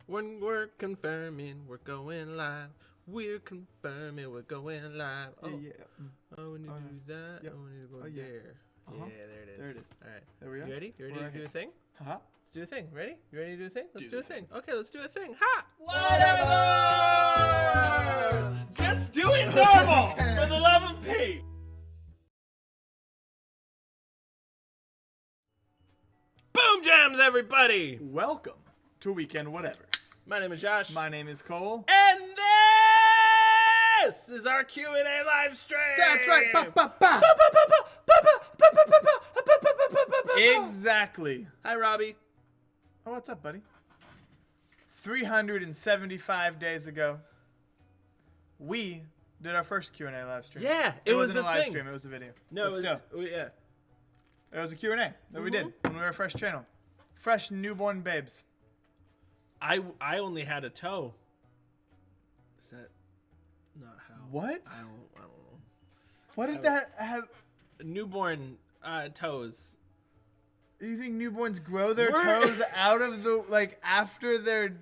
When we're confirming, we're going live. We're confirming, we're going live. Oh, Yeah. oh we need to do that. Yep. Oh, we need to go Oh, yeah. there. Uh-huh. Yeah, there it is. There it is. All right. There we go. You ready? You ready We're to right do here. a thing? Huh? Let's do a thing. Ready? You ready to do a thing? Let's Do do a the thing. Okay, let's do a thing. Ha! Whatever! Just do it normal! For the love of Pete! Boom jams, everybody! Welcome to Weekend Whatevers. My name is Josh. My name is Cole. And this is our Q&A live stream. That's right. Ba, ba, ba. Exactly. Hi, Robbie. Oh, what's up, buddy? 375 days ago, we did our first Q&A live stream. Yeah, it was wasn't a a live thing. stream. It was a video. No, But it was, still, yeah. it was a Q&A that we did when we were a fresh channel. Fresh newborn babes. I only had a toe. Is that not how? What? I don't know. What did that have? Newborn toes. You think newborns grow their We're- toes out of the, like, after their...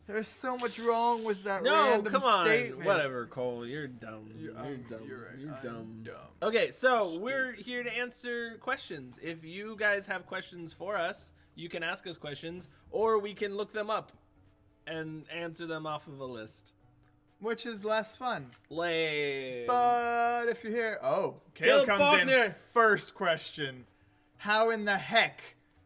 there's so much wrong with that No, random come on. statement. Whatever, Cole. You're dumb. You're dumb. You're right. You're I'm dumb. dumb. Okay, so we're here to answer questions. If you guys have questions for us, you can ask us questions, or we can look them up and answer them off of a list. Which is less fun. Lame. But if you're here... Oh, Caleb Caleb comes in. Faulkner. First question. How in the heck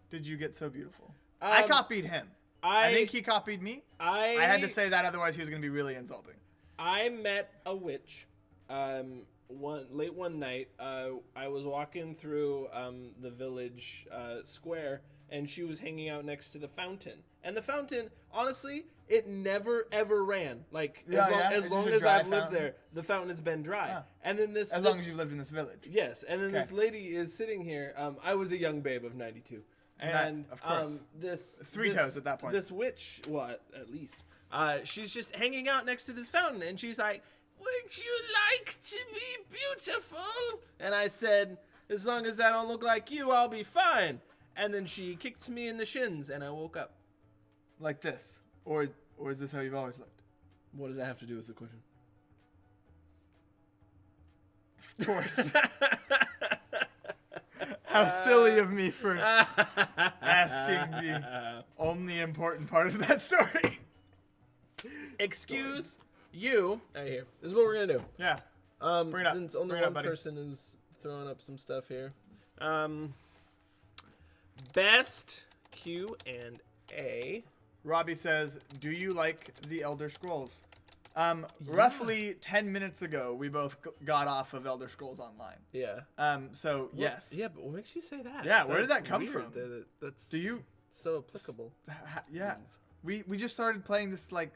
did you get so beautiful? I copied him. I think he copied me. I had to say that, otherwise he was going to be really insulting. I met a witch late one night. I was walking through the village square, and she was hanging out next to the fountain. And the fountain, honestly, it never ever ran. Like Yeah, as it's long just a as dry I've lived fountain. there, the fountain has been dry. Yeah. And then As long as you've lived in this village. Yes, and then Okay. this lady is sitting here. I was a young babe of 92, and of course. this Three toes at that point. This witch, well, at least, she's just hanging out next to this fountain, and she's like, "Would you like to be beautiful?" And I said, "As long as I don't look like you, I'll be fine." And then she kicked me in the shins, and I woke up. Like this. Or is this how you've always looked? What does that have to do with the question? Of course. How silly of me for asking the only important part of that story. Excuse you. Right here. This is what we're gonna do. Yeah. Bring it up. Since only Bring it up, one buddy. person is throwing up some stuff here. Best Q&A. Robbie says, "Do you like the Elder Scrolls?" Roughly 10 minutes ago, we both got off of Elder Scrolls Online. Yeah. So yes. Yeah, but what makes you say that? Yeah, where did That's that come weird from? That's Do you? so applicable. Yeah. We just started playing this like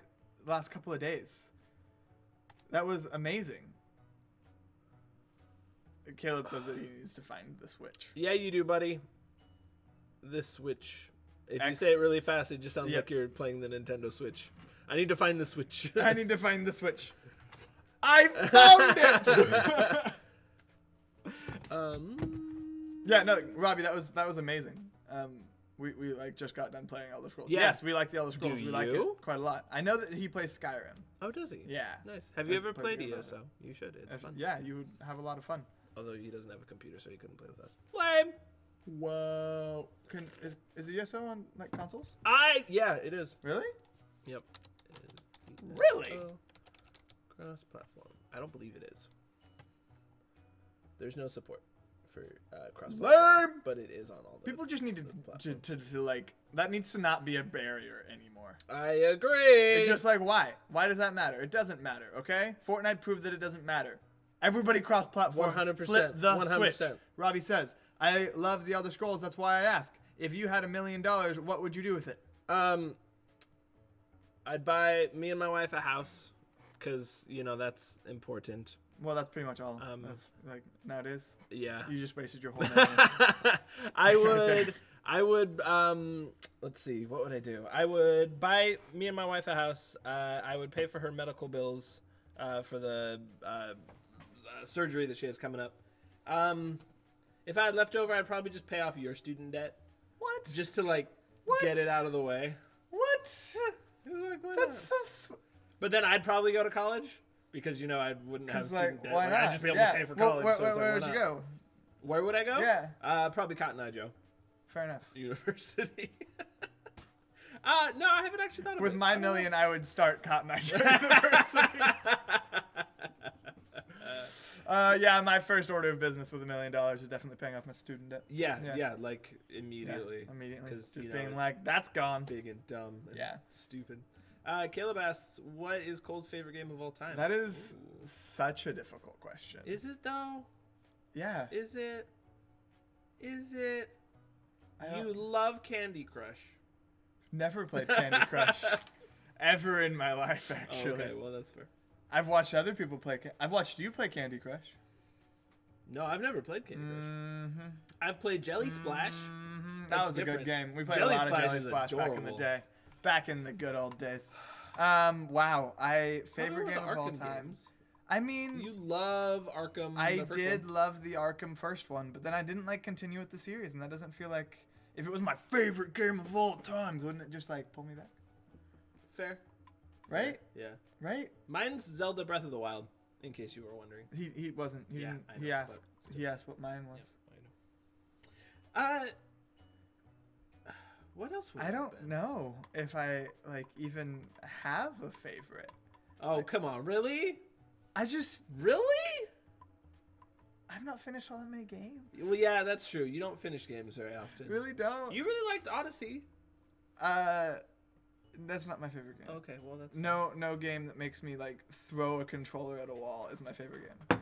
last couple of days. That was amazing. Caleb says that he needs to find the Switch. Yeah, you do, buddy. This Switch. If you X- say it really fast, it just sounds Yep. like you're playing the Nintendo Switch. I need to find the Switch. I need to find the Switch. I found it. Yeah, no, Robbie, that was amazing. We like just got done playing Elder Scrolls. Yeah. Yes, we like the Elder Scrolls. Do we like it you? quite a lot. I know that he plays Skyrim. Oh, does he? Yeah. Nice. Have you Plays- ever plays played the game ESO? You should. It's fun. Yeah, you would have a lot of fun. Although he doesn't have a computer, so he couldn't play with us. Lame. Whoa. Is ESO on like consoles? Yeah, it is. Really? Yep. It is. Really? Cross-platform. I don't believe it is. There's no support for cross-platform, Learn. but it is on all the People just need platforms. to like that needs to not be a barrier anymore. I agree. It's just like why? Why does that matter? It doesn't matter, okay? Fortnite proved that it doesn't matter. Everybody cross-platform. 100%, Flip the 100%. switch. Robbie says, "I love the Elder Scrolls. That's why I ask. If you had $1 million, what would you do with it?" I'd buy me and my wife a house, cause that's important. Well, that's pretty much all. Um, Of, like nowadays, Yeah. you just wasted your whole million. I would let's see, what would I do? I would buy me and my wife a house. I would pay for her medical bills for the surgery that she has coming up. If I had left over, I'd probably just pay off your student debt. What? Just to like get it out of the way. What? It was like, why That's not? so. But then I'd probably go to college because I wouldn't have student debt. Why not? I'd just be able to pay for college. Where would you go? Where would I go? Yeah. Probably Cotton Eye Joe Fair enough. University. No, I haven't actually thought of it. With my million, I would start Cotton Eye Joe University. Yeah, my first order of business with $1 million is definitely paying off my student debt. Yeah, like immediately. Yeah, immediately. Because just being like, that's gone. Big and dumb. And Yeah. Stupid. Caleb asks, what is Cole's favorite game of all time? That is such a difficult question. Is it though? Yeah. Is it? You love Candy Crush. Never played Candy Crush ever in my life, actually. Okay, well that's fair. I've watched other people play. I've watched you play Candy Crush. No, I've never played Candy Crush. Mm-hmm. I've played Jelly Splash. Mm-hmm. That That's was a different. good game. We played Jelly a lot of Splash Jelly is Splash back in the adorable. day. Back in the good old days. Wow. Favorite game of all Arkham time. games. I mean, You love Arkham. I the first did one. love the Arkham first one, but then I didn't continue with the series, and that doesn't feel like if it was my favorite game of all time, wouldn't it just pull me back? Fair. Right? Yeah. Right? Mine's Zelda Breath of the Wild, in case you were wondering. He wasn't. He Yeah, didn't. I know, He asked. but He asked what mine was. Yeah, I know. What else would I it have don't been? know if I even have a favorite. Oh, come on, really? Really? I've not finished all that many games. Well, yeah, that's true. You don't finish games very often. Really don't. You really liked Odyssey. That's not my favorite game. Okay, well that's No game that makes me throw a controller at a wall is my favorite game.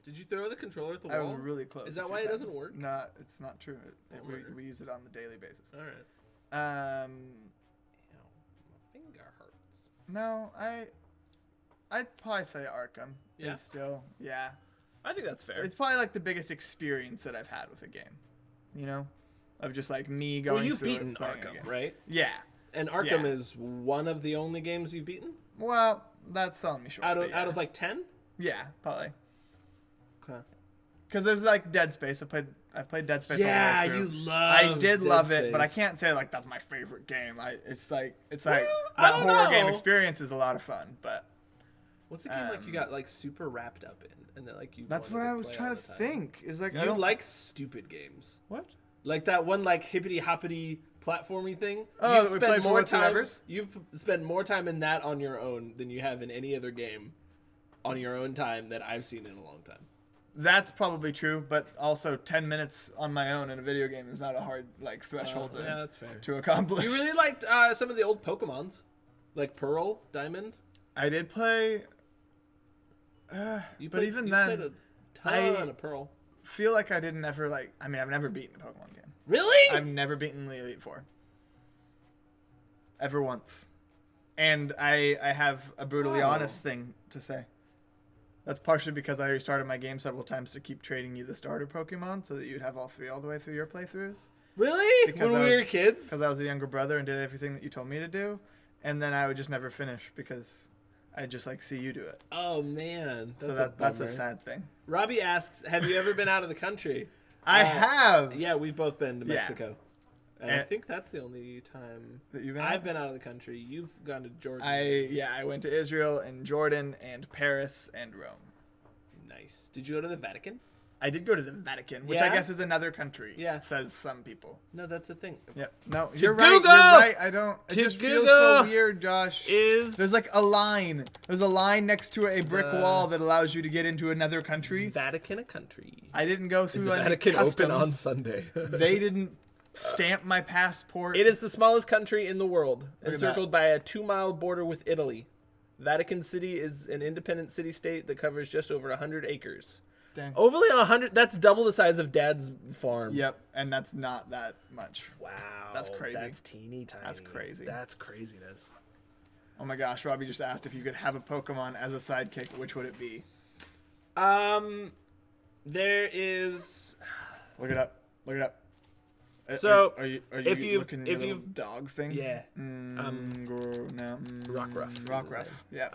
Did you throw the controller at the I wall? was really close. Is a that few why it times. doesn't work? No, it's not true. Won't work. We use it on the daily basis. All right. Um, Ow, my finger hurts. no, I'd probably say Arkham Yeah? is still, yeah. I think that's fair. It's probably the biggest experience that I've had with a game, of just me going Well, you've through it beaten and playing a Arkham, game. right? Yeah. And Arkham Yeah. is one of the only games you've beaten Well, that's selling me short. out but of yeah. out of 10. Yeah, probably. Okay. Because there's Dead Space. I've played Dead Space. Yeah, all the way you through. love. I did Dead love it, but I Space. can't say that's my favorite game. It's I that don't horror game know. experience is a lot of fun, but What's the game you got super wrapped up in, and that you? that's wanted what to I was play trying all to the time? think. Is I You don't like stupid games, what? like that one hippity hoppity platformy thing. Oh, You've that we spent played for more What's time. Whatever's? You've spent more time in that on your own than you have in any other game, on your own time that I've seen in a long time. That's probably true, but also 10 minutes on my own in a video game is not a hard threshold Yeah, that's fair. to accomplish. You really liked some of the old Pokemons, like Pearl, Diamond. I did play. You But played, even you then, played a ton I- of Pearl. Feel like I didn't ever I've never beaten a Pokemon game. Really? I've never beaten the Elite Four. Ever once. And I have a brutally Oh. honest thing to say. That's partially because I restarted my game several times to keep trading you the starter Pokemon so that you'd have all three all the way through your playthroughs. Really? Because When I we was- were kids? Because I was a younger brother and did everything that you told me to do. And then I would just never finish because I'd just see you do it. Oh man, So that's that's a bummer. sad thing. Robbie asks, "Have you ever been out of the country?" I have. Yeah, we've both been to Yeah. Mexico, and I And- think that's the only time That you've been I've out? been out of the country. You've gone to Jordan. I went to Israel and Jordan and Paris and Rome. Nice. Did you go to the Vatican? I did go to the Vatican, which I Yeah? guess is another country. Yeah. Says some people. No, that's the thing. Yep. No, you're right. Google! You're right. I don't. It To just feels so Google weird, Josh. Is There's a line. There's a line next to a brick The- wall that allows you to get into another country. Vatican a country? I didn't go Is through the any Vatican open on customs. Sunday? They didn't stamp my passport. It is the smallest country in the world, at encircled by a 2-mile border with Italy. Vatican City is an independent city-state that covers just over 100 acres. Dang. Overly 100, that's double the size of Dad's farm. Yep, and that's not that much. Wow. That's crazy. That's teeny tiny. That's crazy. That's craziness. Oh my gosh, Robbie just asked if you could have a Pokemon as a sidekick, which would it be? There is... Look it up. Look it up. So, are you if you've- looking at if your little you've- dog thing? Yeah. Rockruff. Rockruff. Yeah.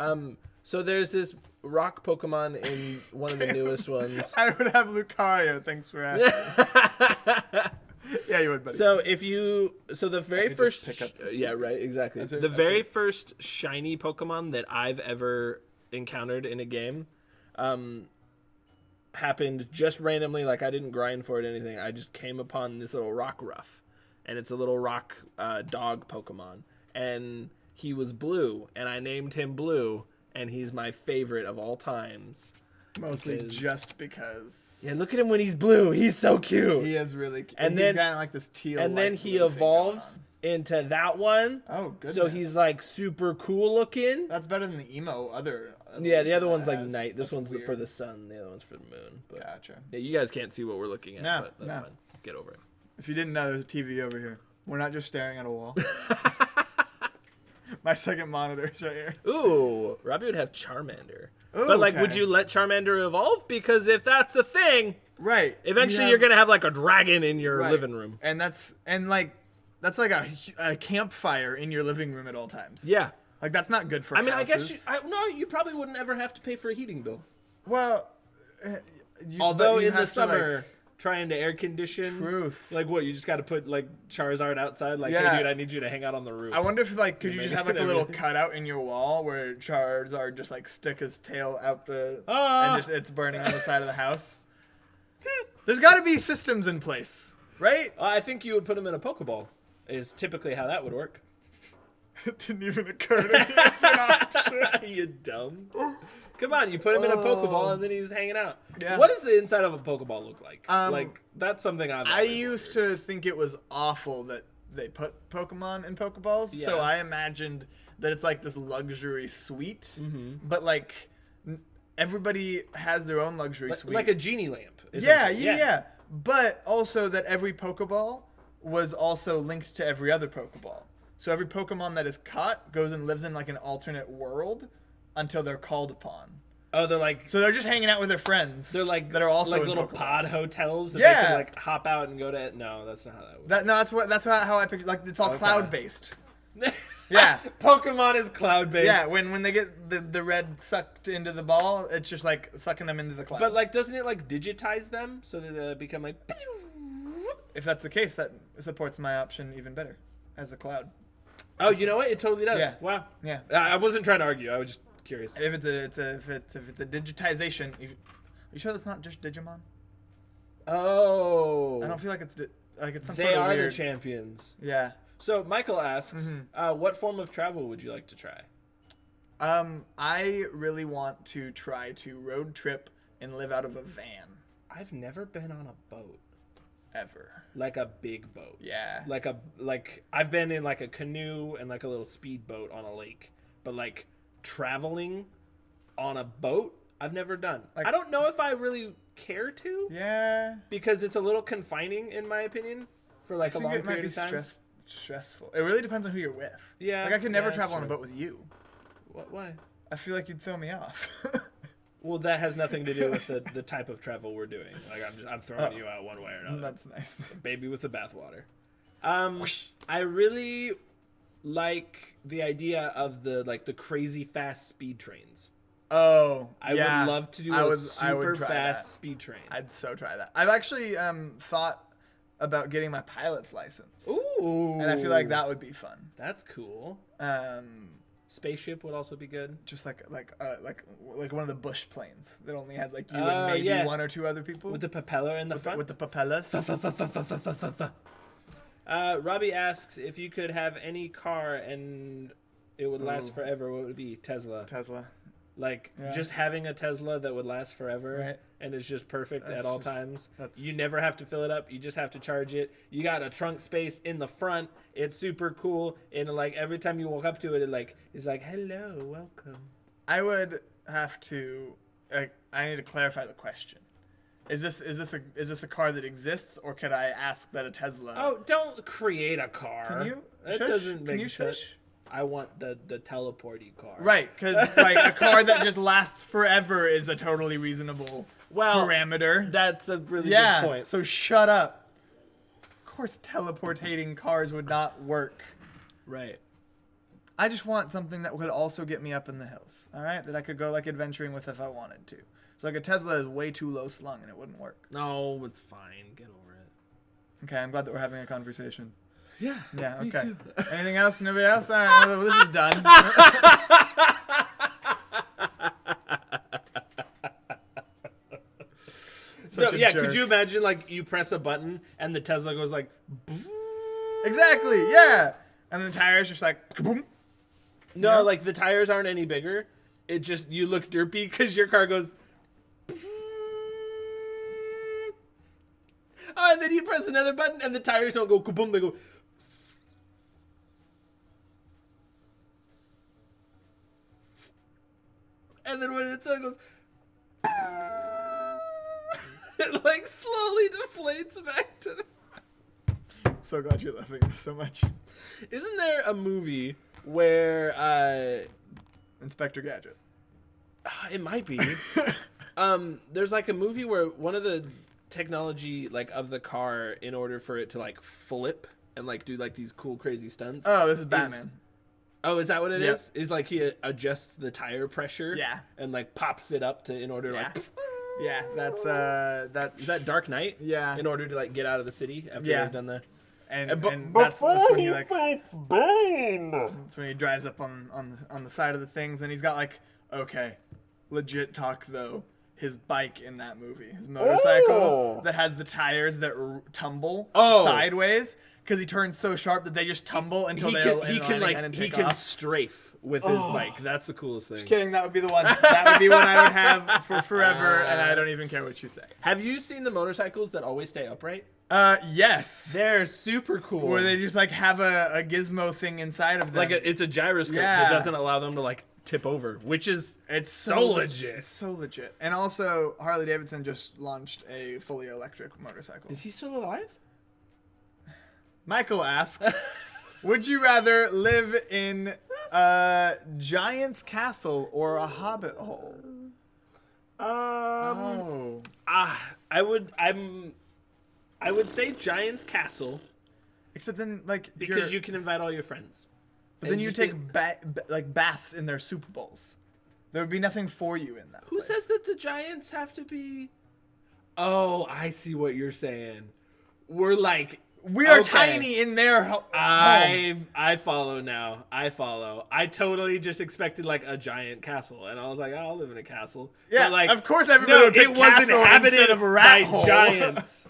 So there's this rock Pokemon in one of the newest ones. I would have Lucario. Thanks for asking. Yeah, you would, buddy. So the very first, pick up this yeah, right, exactly. The very first shiny Pokemon that I've ever encountered in a game, happened just randomly. Like I didn't grind for it or anything. I just came upon this little Rockruff, and it's a little rock dog Pokemon, and he was blue, and I named him Blue, and he's my favorite of all times. Mostly just because. Yeah, look at him when he's blue. He's so cute. He is really cute. And he's got like this teal. And then he evolves into that one. Oh, goodness. So he's like super cool looking. That's better than the emo other. Yeah, the other one's like night. This one's for the sun. The other one's for the moon. But gotcha. Yeah, you guys can't see what we're looking at. No, but that's fine. Get over it. If you didn't know, there's a TV over here. We're not just staring at a wall. My second monitor is right here. Ooh, Robbie would have Charmander. Ooh, but would you let Charmander evolve? Because if that's a thing, right? Eventually, you're gonna have like a dragon in your living room, and that's like a campfire in your living room at all times. Yeah, like that's not good for. I mean, houses. I guess you probably wouldn't ever have to pay for a heating bill. Well, although in the summer. Trying to air condition. Truth. Like what? You just got to put like Charizard outside. Like, hey, dude, I need you to hang out on the roof. I wonder if could you just have like a little cutout in your wall where Charizard just like stick his tail out and just it's burning on the side of the house. There's got to be systems in place, right? I think you would put him in a Pokeball. Is typically how that would work. It didn't even occur to me as an option. You dumb. Come on, you put him in a Pokeball and then he's hanging out. Yeah. What does the inside of a Pokeball look like? Like that's something I used to think it was awful that they put Pokemon in Pokeballs. Yeah. So I imagined that it's like this luxury suite, but like everybody has their own luxury suite, like a genie lamp. Yeah. But also that every Pokeball was also linked to every other Pokeball. So every Pokemon that is caught goes and lives in like an alternate world until they're called upon. Oh, they're like... So they're just hanging out with their friends. They're like... That are also like in little Pokeballs. pod hotels that they can like hop out and go to... No, that's not how that works. That's how I picture... Like, it's all cloud-based. Yeah. Pokemon is cloud-based. Yeah, when they get the red sucked into the ball, it's just like sucking them into the cloud. But like, doesn't it like digitize them so that they become like... If that's the case, that supports my option even better as a cloud. Oh, you know what? It totally does. Yeah. Wow. Yeah. I wasn't trying to argue. I was just curious. If it's a digitization, are you sure that's not just Digimon? Oh. I don't feel like it's some they sort of are weird... the champions. Yeah. So Michael asks, what form of travel would you like to try? I really want to try to road trip and live out of a van. I've never been on a boat. Ever. Like a big boat. Yeah. Like I've been in like a canoe and like a little speedboat on a lake, but like traveling on a boat, I've never done. Like, I don't know if I really care to. Yeah. Because it's a little confining, in my opinion, for like a long period of time. Stressful. It really depends on who you're with. Yeah. Like I could never travel on a boat with you. What? Why? I feel like you'd throw me off. Well, that has nothing to do with the type of travel we're doing. Like I'm throwing you out one way or another. That's nice. Baby with the bathwater. I really like the idea of the crazy fast speed trains. Oh, I would love to do a super fast speed train. I'd so try that. I've actually thought about getting my pilot's license. Ooh. And I feel like that would be fun. That's cool. Spaceship would also be good. Just like one of the bush planes that only has like you and maybe one or two other people with the propeller in the front. With the propellers. Robbie asks if you could have any car and it would last forever. What would it be? Tesla. Like just having a Tesla that would last forever and is just perfect at all times. You never have to fill it up. You just have to charge it. You got a trunk space in the front. It's super cool. And like every time you walk up to it, it's like, hello, welcome. I would have to. I need to clarify the question. Is this a car that exists, or could I ask that a Tesla? Oh, don't create a car. Can you? That shush? doesn't make Can you sense. shush? I want the teleporty car. Right, because like a car that just lasts forever is a totally reasonable parameter. That's a really good point. So shut up. Of course, teleportating cars would not work. Right. I just want something that would also get me up in the hills. All right, that I could go like adventuring with if I wanted to. So like a Tesla is way too low slung and it wouldn't work. No, it's fine. Get over it. Okay, I'm glad that we're having a conversation. Yeah. Yeah, me okay. too. Anything else? Nobody else? All right, well, this is done. So, Such a yeah, jerk. could you imagine, like, you press a button and the Tesla goes like, Exactly, yeah. And the tires just like, kaboom. no, Yeah. like, the tires aren't any bigger. It just, you look derpy because your car goes, oh, and then you press another button and the tires don't go kaboom, they go, and then when it's done, it goes, it like slowly deflates back to the... So glad you're laughing so much. Isn't there a movie where, Inspector Gadget. it might be, there's like a movie where one of the technology, like, of the car, in order for it to, like, flip and, like, do, like, these cool, crazy stunts. Oh, this is Batman. Oh, is that what it Yep. is? Is, like, he adjusts the tire pressure? Yeah. And, like, pops it up to, in order to, Yeah. like... Yeah, that's Is that Dark Knight? Yeah. In order to, like, get out of the city after Yeah. they've done the... and bu- that's when he like fights Bane. that's when he drives up on the side of the things, and he's got like, okay, legit talk though, his bike in that movie, his motorcycle Oh. that has the tires that tumble Oh. sideways because he turns so sharp that they just tumble until He they can, land he can again like, and he take can off. strafe with his bike. That's the coolest thing. Just kidding, that would be the one. That would be one I would have for forever, and I don't even care what you say. Have you seen the motorcycles that always stay upright? Yes. They're super cool. Where they just like have a gizmo thing inside of them. like it's a gyroscope Yeah. that doesn't allow them to like tip over, which is It's so legit. It's so legit. And also, Harley Davidson just launched a fully electric motorcycle. Is he still alive? Michael asks, would you rather live in a giant's castle or a hobbit hole? Oh. I would say Giant's Castle Except then, like, because you can invite all your friends. but then and you just take think- like baths in their Super Bowls. There would be nothing for you in that. Who place. says that the Giants have to be? Oh, I see what you're saying. We're like We are okay. tiny in their home. I follow now. I follow. I totally just expected like a giant castle, and I was like, oh, I'll live in a castle. Yeah, But, like, of course everybody no, would pick it was castle inhabited instead of a rat by hole. giants.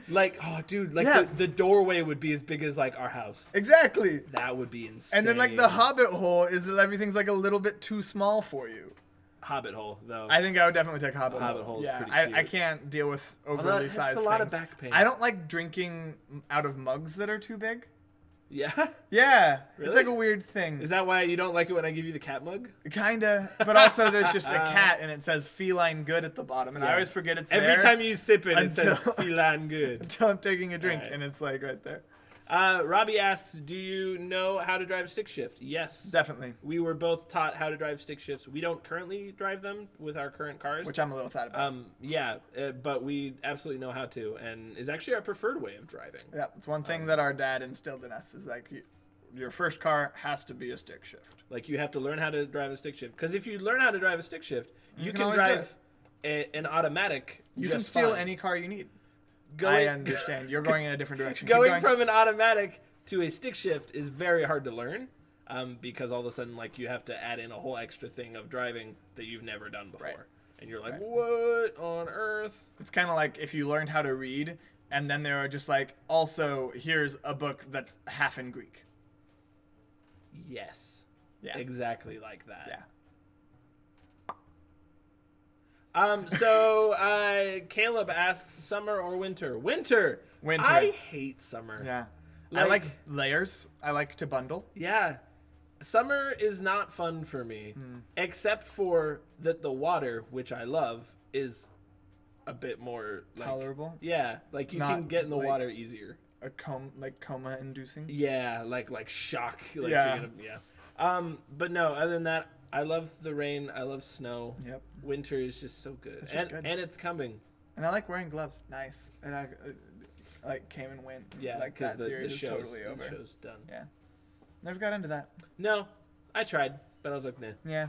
Like, oh, dude, like Yeah. the doorway would be as big as like our house. Exactly. That would be insane. And then like the hobbit hole is that everything's like a little bit too small for you. Hobbit hole, though. I think I would definitely take hobbit hole. Hobbit hole is Yeah, pretty I cute. can't deal with Although overly it has sized a things. lot of back pain. I don't like drinking out of mugs that are too big. Yeah. Yeah, Really? it's like a weird thing. Is that why you don't like it when I give you the cat mug? Kinda, but also there's just a cat and it says feline good at the bottom, and I Yeah. always forget it's Every there time you sip it, it says until- feline good. until I'm taking a drink Alright. and it's like right there. Robbie asks, do you know how to drive stick shift? Yes. Definitely, We were both taught how to drive stick shifts. We don't currently drive them with our current cars. which I'm a little sad about. Yeah, but we absolutely know how to, and is actually our preferred way of driving. Yeah, it's one thing that our dad instilled in us is like your first car has to be a stick shift. Like, you have to learn how to drive a stick shift. Because if you learn how to drive a stick shift, you can can always do drive an automatic. You can just steal fine. any car you need. I Going, understand. You're going in a different direction. Keep going from an automatic to a stick shift is very hard to learn, because all of a sudden, like, you have to add in a whole extra thing of driving that you've never done before. Right. And you're like, Right. what on earth? It's kind of like if you learned how to read, and then they were just like, also, here's a book that's half in Greek. Yes. Yeah. Exactly like that. Yeah. So Caleb asks, summer or winter? Winter. Winter. I hate summer. Yeah. I like layers. I like to bundle. Yeah. Summer is not fun for me, except for that the water, which I love, is a bit more like, Tolerable. Yeah, like you Not can get in the like- water easier. A coma inducing. Yeah, like shock. Like Yeah. You're gonna, yeah. But no, other than that, I love the rain. I love snow. Yep. Winter is just so good, It's just good. and it's coming. And I like wearing gloves. Nice. And I like came and went. Yeah, Like because that the series is show's, totally over. the show's done. Yeah. Never got into that. No, I tried, but I was like, nah. Yeah.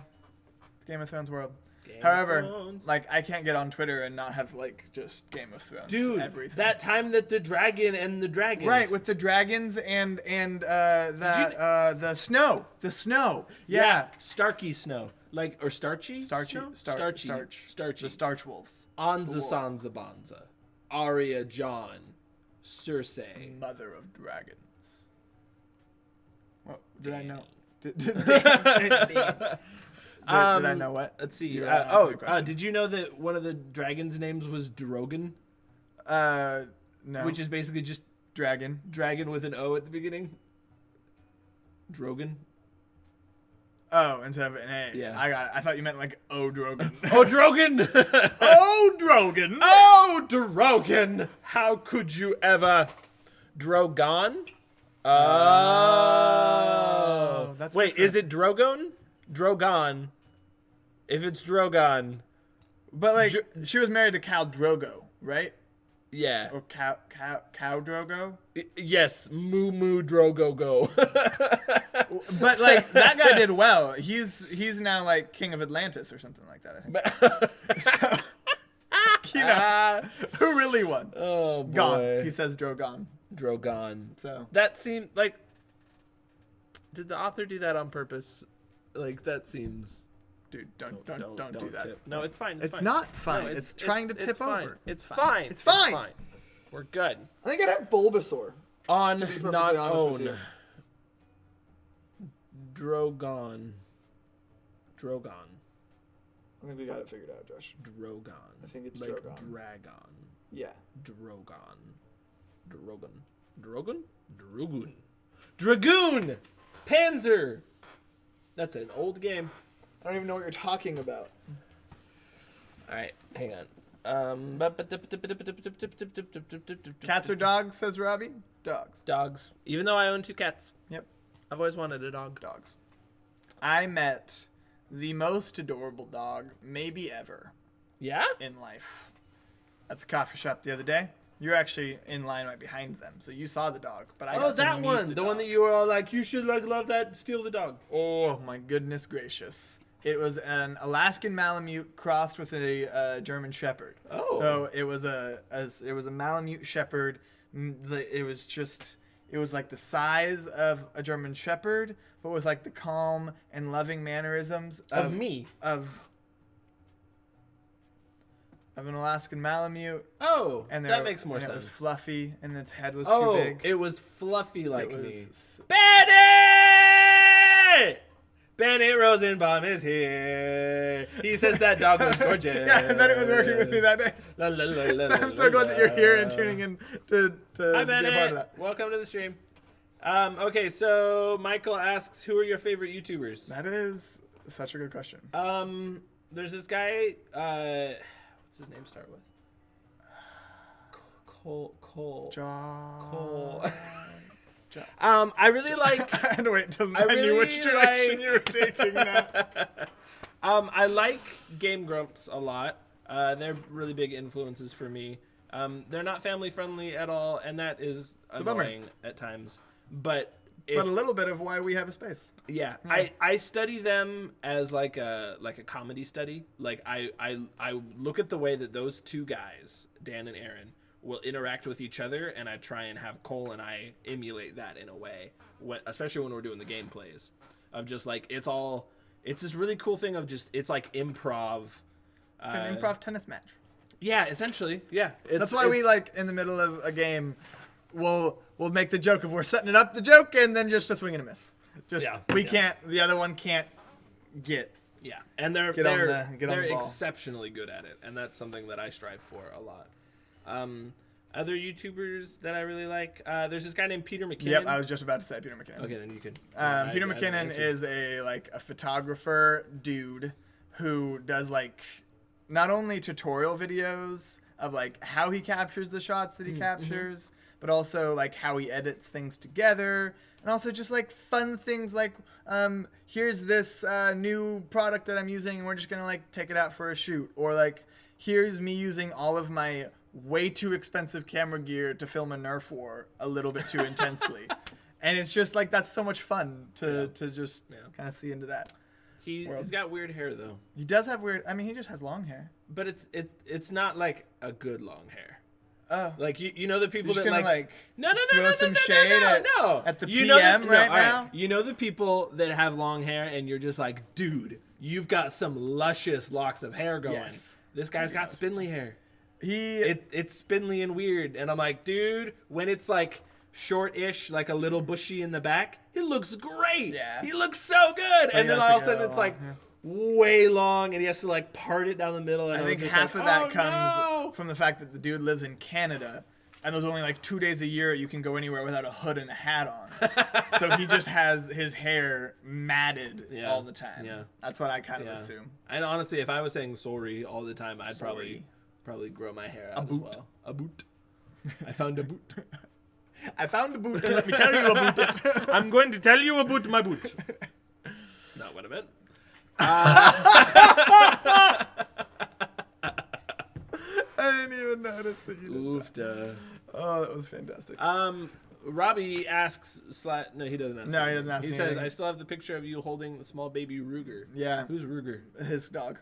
Game of Thrones world. Game of However, Thrones. like I can't get on Twitter and not have like just Game of Thrones. Dude, everything. that time that the dragon and the dragon. Right, with the dragons and the snow. Yeah. Starky snow. Like, or starchy? Starchy. Snow? Starch. Starchy. The Starch Wolves. Anza Wolf. Sansa Banza. Arya Jon. Cersei. Mother of Dragons. What did I know? Dany. Did I know what? Let's see. You were asking me a question. Did you know that one of the dragons' names was Drogon? No. Which is basically just dragon. dragon with an O at the beginning? Drogon? Oh, instead of an A. Yeah. I got it. I thought you meant like O Drogon. Oh, Drogon! Oh, Drogon! Oh, Drogon! How could you ever? Drogon? Oh. That's Wait, different. is it Drogon? Drogon. If it's Drogon, But like, she was married to Khal Drogo, right? yeah. Or Cow Drogo? Yes, Moo Moo Drogo go. But like, that guy did well. He's now like king of Atlantis or something like that, I think. So, you know, who really won? Oh boy. Gone. He says Drogon. Drogon. So That seemed like. Did the author do that on purpose? Like that seems. dude, don't do that. Tip. No, it's fine. It's fine. not fine. No, it's trying to tip fine. over. It's fine. It's fine. We're good. I think I'd have Bulbasaur. On, perfectly not honest with own. you. Drogon. I think we got it figured out, Josh. Drogon. I think it's like Drogon. Dragon. Yeah. Dragoon. Panzer. That's an old game. I don't even know what you're talking about. All right, hang on. Cats or dogs, says Robbie? Dogs. Dogs. Even though I own 2 cats, Yep. I've always wanted a dog. Dogs. I met the most adorable dog maybe ever Yeah? in life at the coffee shop the other day. You're actually in line right behind them, so you saw the dog. But I Oh, got to that meet one. The one dog. that you were all like, you should like love that, steal the dog. Oh my goodness gracious! It was an Alaskan Malamute crossed with a German Shepherd. Oh. So it was a Malamute Shepherd. It was like the size of a German Shepherd, but with like the calm and loving mannerisms Of me. of an Alaskan Malamute. Oh, And that makes more and sense. It was fluffy, and its head was Oh, too big. it was fluffy like It me. was Benny! Benny Rosenbaum is here. He says that dog was gorgeous. Yeah, I bet it was working with me that day. La, la, la, la, I'm so glad that you're here and tuning in to Hi, be a part Benny. of that. Welcome to the stream. Okay, so Michael asks, who are your favorite YouTubers? That is such a good question. There's this guy. What's his name start with? Cole. Cole. I really like. I had to wait until I really knew which direction like- you were taking now. I like Game Grumps a lot. They're really big influences for me. They're not family friendly at all, and that is a bummer. annoying at times. But But a little bit of why we have a space. yeah, I study them as like a comedy study. Like I look at the way that those 2 guys, Dan and Aaron, will interact with each other, and I try and have Cole and I emulate that in a way, especially when we're doing the gameplays of just like it's this really cool thing of just it's like improv. An improv tennis match. Yeah, essentially. Yeah, That's why we like in the middle of a game, we'll make the joke of we're setting it up the joke and then just a swing and a miss. The other one can't get. Yeah, and they're Get on the ball. exceptionally good at it, and that's something that I strive for a lot. Other YouTubers that I really like, there's this guy named Peter McKinnon. Yep, I was just about to say Peter McKinnon. Okay, then you could. Peter McKinnon is a photographer dude who does like not only tutorial videos of like how he captures the shots that he captures, but also like how he edits things together, and also just like fun things like here's this new product that I'm using and we're just gonna like take it out for a shoot, or like here's me using all of my way too expensive camera gear to film a Nerf war a little bit too intensely. And it's just like that's so much fun to just kind of see into that. He's got weird hair though. He does have weird. I mean, he just has long hair. But it's not like a good long hair. Oh, Like you know the people you're that just gonna like no throw some shade at the you know PM the, right all now? You know the people that have long hair and you're just like, dude, you've got some luscious locks of hair going. Yes. This guy's got spindly hair. He It's spindly and weird, and I'm like, dude, when it's like short-ish, like a little bushy in the back, it looks great. Yeah. He looks so good. And then that's all of a like sudden a it's long like hair. way long, and he has to like part it down the middle. And I I'm think just half like, of that oh, comes no. from the fact that the dude lives in Canada, and there's only like 2 days a year you can go anywhere without a hood and a hat on. So he just has his hair matted Yeah. all the time. Yeah. That's what I kind of Yeah. assume. And honestly, if I was saying sorry all the time, I'd Sorry. probably grow my hair out as boot. well. A boot. I found a boot. I found a boot, and let me tell you about it. I'm going to tell you about my boot. Not what I meant. I didn't even notice that you did. Oofda. Oh, that was fantastic. Robbie asks. No, he doesn't ask. No, he doesn't ask He me says, anything. "I still have the picture of you holding the small baby Ruger." Yeah. Who's Ruger? His dog.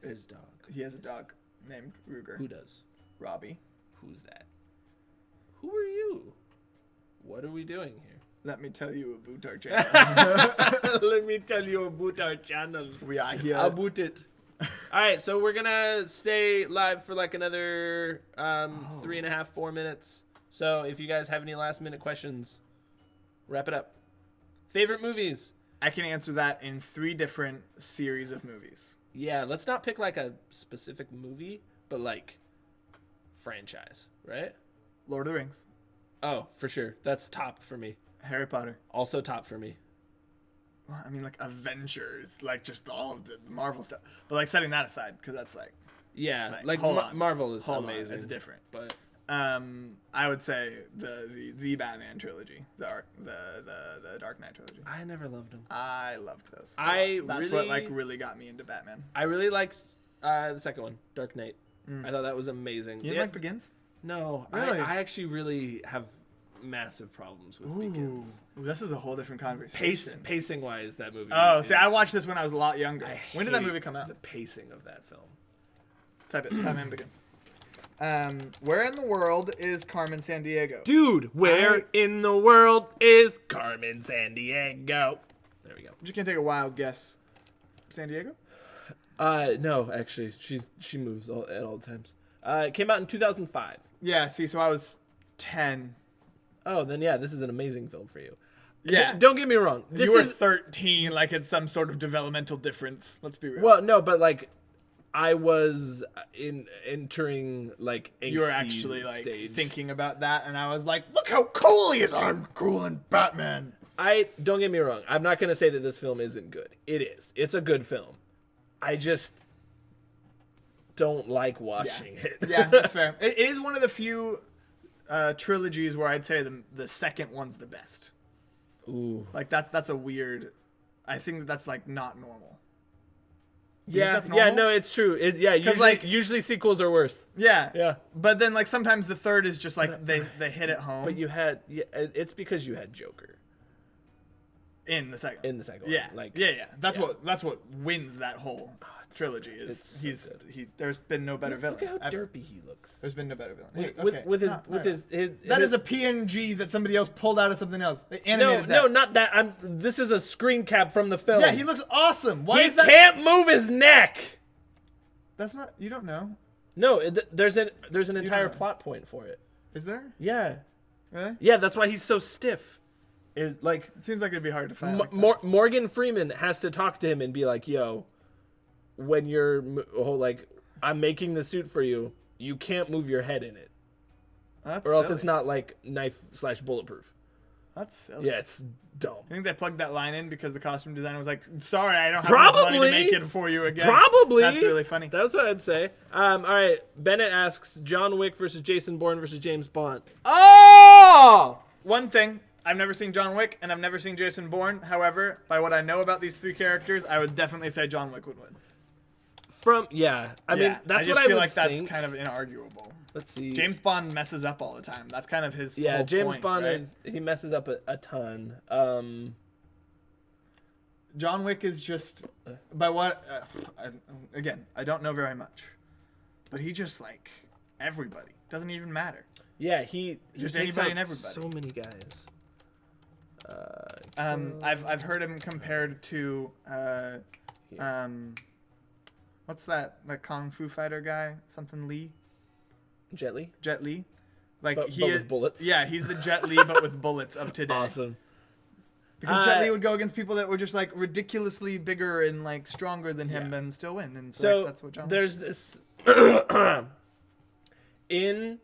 His dog. He has a dog named Ruger. Who does? Robbie. Who's that? Who are you? What are we doing here? Let me tell you about our channel. Let me tell you about our channel. We are here. About it. All right, so we're gonna stay live for like another 3.5, 4 minutes. So if you guys have any last minute questions, wrap it up. Favorite movies? I can answer that in 3 different series of movies. Yeah, let's not pick like a specific movie, but like franchise, right? Lord of the Rings, Oh, for sure. That's top for me. Harry Potter. Also top for me. Well, I mean, like Avengers, like just all of the Marvel stuff. But like setting that aside, because that's like, Yeah, Like, like hold on. Marvel is hold on, amazing. it's different. But I would say the Batman trilogy, the Dark Knight trilogy. I never loved them. I loved those. really- That's what like really got me into Batman. I really liked the second one, Dark Knight. I thought that was amazing. You didn't like Begins? No, Really? I actually really have massive problems with Begins. Ooh, this is a whole different conversation. Pacing wise, that movie. Oh, see, I is- watched this when I was a lot younger. I When did that hate movie come out? The pacing of that film. Type it. Batman Begins. Where in the world is Carmen Sandiego? Dude, where in the world is Carmen Sandiego? There we go. I'm just gonna take a wild guess. San Diego? No, actually, she moves at all times. It came out in 2005. Yeah. See, so I was 10. Oh, then yeah, this is an amazing film for you. Yeah. Don't get me wrong. This You were is 13. Like it's some sort of developmental difference. Let's be real. well, no, but like, I was entering like angsty you were actually like stage. thinking about that, and I was like, "Look how cool he is! I'm cool in Batman." I don't get me wrong. I'm not gonna say that this film isn't good. It is. It's a good film. I just don't like watching it. Yeah, that's fair. It is one of the few trilogies where I'd say the second one's the best. Ooh. Like that's a weird. I think that's like not normal. Yeah. that's Yeah. normal? No, it's true. Usually, like- usually sequels are worse. Yeah. Yeah. But then like sometimes the third is just like they hit it home. But you had. Yeah, it's because you had Joker in the second. in the second Yeah. one. Like. yeah. That's yeah. what wins that whole trilogy. it's Is so good. there's been no better villain. Look how ever. derpy he looks. There's been no better villain. Hey, With, okay. with his No, with no. his That his, is a PNG that somebody else pulled out of something else. They no animated no that. not that. This is a screen cap from the film. Yeah, he looks awesome. Why He is that? can't move his neck. That's not. You don't know. No, there's an entire know. plot point for it. Is there? Yeah, Really? yeah. That's why he's so stiff. It like It seems like it'd be hard to find. like that. Morgan Freeman has to talk to him and be like, "Yo, when you're like, I'm making the suit for you. You can't move your head in it, That's or else silly. it's not like knife/bulletproof." That's silly. Yeah, it's dumb. I think they plugged that line in because the costume designer was like, "Sorry, I don't have enough money Probably. to make it for you again." Probably. That's really funny. That's what I'd say. All right. Bennett asks John Wick versus Jason Bourne versus James Bond. Oh! One thing, I've never seen John Wick and I've never seen Jason Bourne. However, by what I know about these 3 characters, I would definitely say John Wick would win. I mean, that's I just what I feel would like that's think. kind of inarguable. Let's see. James Bond messes up all the time. That's kind of his Yeah, whole James point, Bond right? he messes up a ton. John Wick is just by what? Again, I don't know very much, but he just like everybody. Doesn't even matter. Yeah, he Just takes anybody out and everybody. so many guys. I've heard him compared to what's that kung fu fighter guy? Something Lee. Jet Li. Jet Li. Like But he with is, bullets. Yeah, he's the Jet Li but with bullets of today. Awesome. Because Jet Li would go against people that were just like ridiculously bigger and like stronger than him and still win. And So like, that's what John there's this in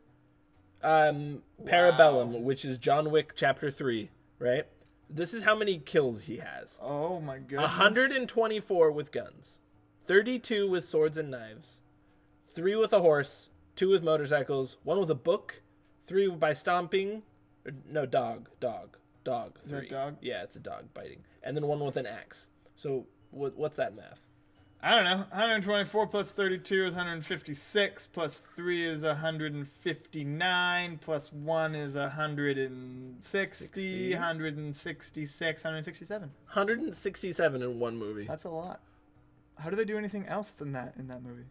Parabellum, which is John Wick Chapter 3, right? This is how many kills he has. Oh my goodness. 124 with guns, 32 with swords and knives, 3 with a horse, 2 with motorcycles, 1 with a book, 3 by stomping. No, dog. 3. that dog? Yeah, it's a dog biting. And then 1 with an axe. So what's that math? I don't know. 124 plus 32 is 156. Plus 3 is 159. Plus 1 is 160. 166. 167. 167 in one movie. That's a lot. How do they do anything else than that in that movie?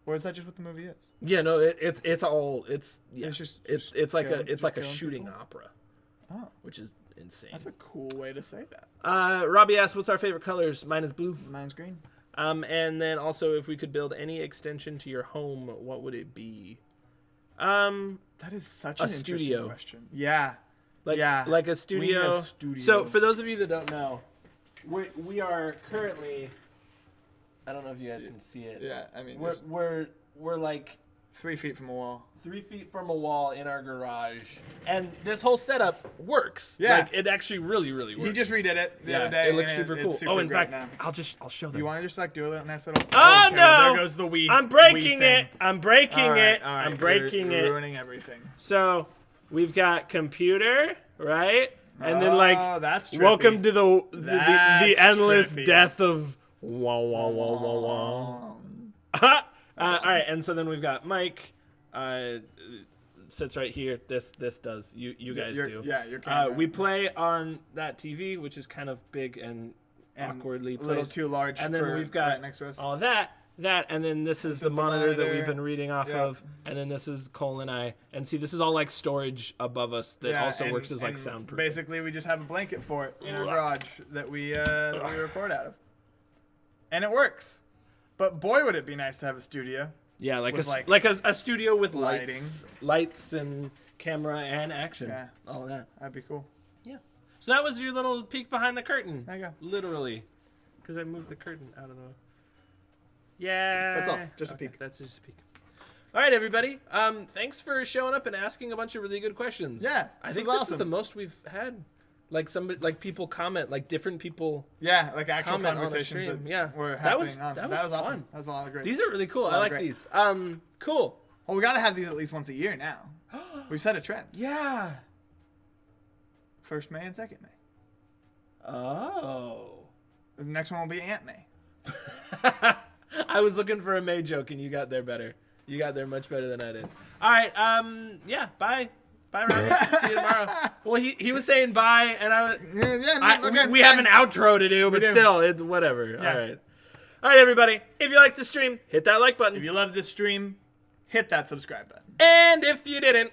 Or is that just what the movie is? Yeah, no, it's just like killing a shooting people? opera, Oh, which is insane. that's a cool way to say that. Robbie asks, "What's our favorite colors?" Mine is blue. Mine's green. And then also, if we could build any extension to your home, what would it be? That is such A an interesting studio. question. Yeah. Like Yeah. like a We need studio. a studio. So for those of you that don't know, we are currently. I don't know if you guys can see it. Yeah, I mean, We're like 3 feet from a wall. 3 feet from a wall in our garage, and this whole setup works. Yeah. Like it actually really works. He just redid it the other day. It looks and super it's cool. super Oh, in great fact, now. I'll show them. You want to just like do a little nice little? Oh, okay, no! There goes the Wii. I'm breaking Wii thing. it. I'm breaking All right, it. all right, I'm breaking you're it. ruining everything. So we've got computer, right? And then like, that's trippy. welcome to the That's endless trippy. death of wah wah wah wah wah. All right, and so then we've got Mike. Sits right here. This does. You guys do. Yeah, your camera. We play on that TV, which is kind of big and awkwardly a little placed. too large. And then for we've got right next to us. all that, and then this is the is the monitor that monitor. we've been reading off Yep. of, and then this is Cole and I, and see, this is all like storage above us that Yeah, also and- works as like and soundproof. Basically, we just have a blanket for it in our garage that we record out of, and it works. But boy, would it be nice to have a studio. Yeah, like with, a studio with lighting. lights and camera and action, Yeah. all that. That'd be cool. Yeah. So that was your little peek behind the curtain. There you go. Literally, because I moved the curtain out of the. Yeah. That's all. Just a Okay, peek. That's just a peek. All right, everybody. Thanks for showing up and asking a bunch of really good questions. Yeah, I this think is this awesome. is the most we've had. Like people comment, like different people. Yeah, like actual Comment on the conversations stream, that yeah. were That was- happening on. that That was was awesome. fun. That was a lot of great. These are really cool. It's I all like great. these. Cool. Well, we gotta have these at least once a year now. We've set a trend. Yeah. 1st May and 2nd May. Oh. The next one will be Aunt May. I was looking for a May joke, and you got there better. You got there much better than I did. All right. Yeah. Bye. Bye, Robbie. See you tomorrow. Well, he was saying bye, and we have an outro to do, but do. still, whatever. Yeah. All right, everybody. If you like the stream, hit that like button. If you love this stream, hit that subscribe button. And if you didn't,